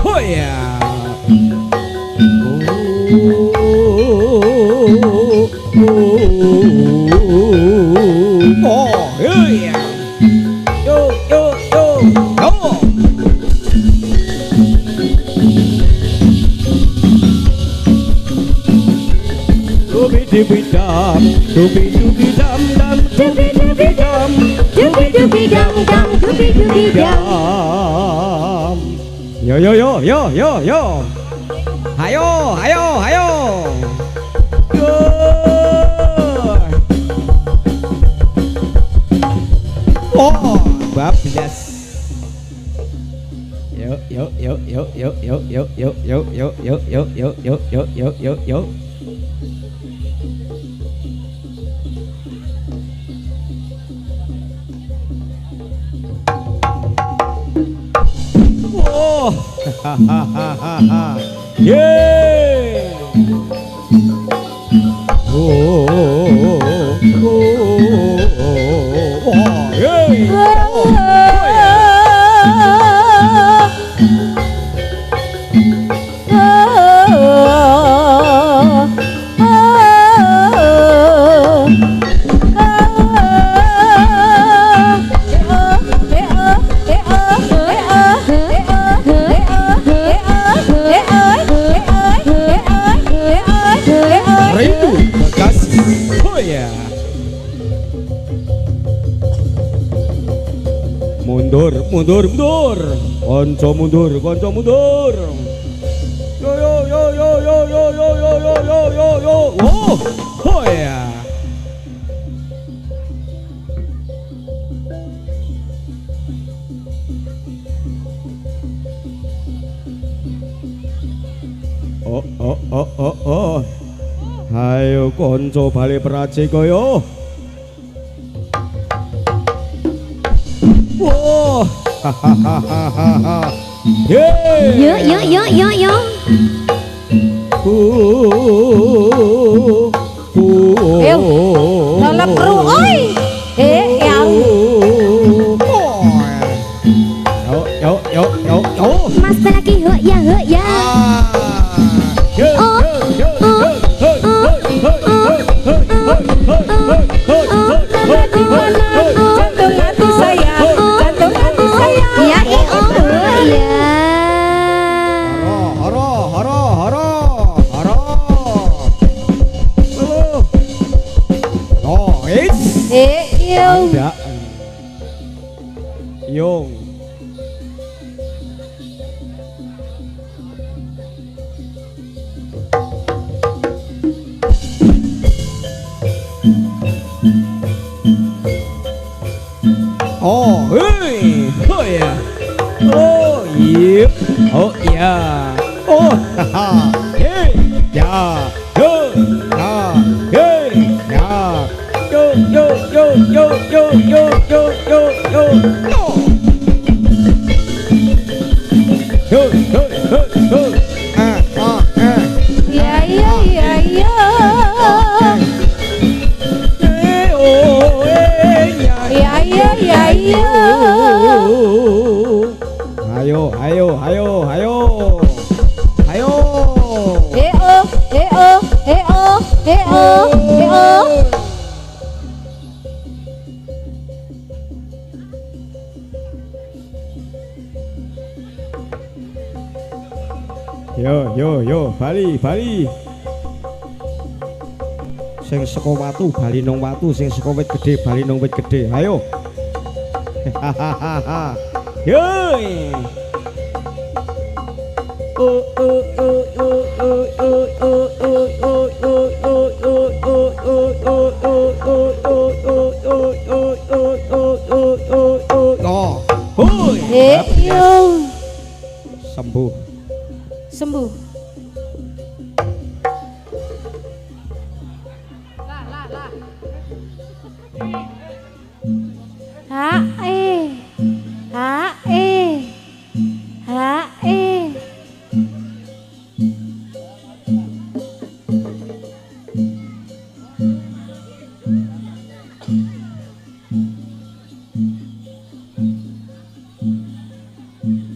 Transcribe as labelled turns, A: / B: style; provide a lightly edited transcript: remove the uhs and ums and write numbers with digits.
A: oh yeah. Oh yeah. Yo yo yo yo. Doobie doobie dum, doobie doobie dum dum, doobie doobie dum, doobie doobie dum dum, doobie doobie dum. Yo yo yo yo yo yo. Hayo hayo hayo. Yo. Oh, bablas. Yo yo yo yo yo yo yo yo yo yo yo yo yo yo yo yo yo yo. Oh, hahaha, yeah. Oh, yeah. Rindu Bekasi. Oh ya. Mundur, mundur, mundur. Konco mundur, konco mundur. Yo yo yo yo yo yo yo yo yo yo yo yo. Oh, oh ya. Oh oh oh oh oh. Ayo konco bali praji koyo. Wah, hahaha.
B: Yo yo yo yo yo.
A: Ayo,
B: Lala perlu, oi. Yang.
A: Yo yo yo yo.
B: Mas lagi ho ya. Oh.
C: Jantung hati saya, jantung hati saya.
B: Ya iya.
A: Haro haro haro haro. Oh,
B: Yung.
A: Anda. Yung. Oh, hey, oh ya, oh iya, oh iya, oh haha, hey, ya, yo, ya, hey, ya, yo, yo, yo, yo, yo, yo, yo, yo, yo, yo, yo, yo, yo, yo,
B: Ya iya iya iya.
A: oh, ya,
B: Ya iya ya iya.
A: Ayo, ayo, ayo, ayo, ayo. Yo, Bali, Bali. Sing saka watu bali nang watu, sing saka wit gedhe bali nang wit gedhe. Ayo. Hahaha. Yoi. Sembuh.
B: Sembuh. Ha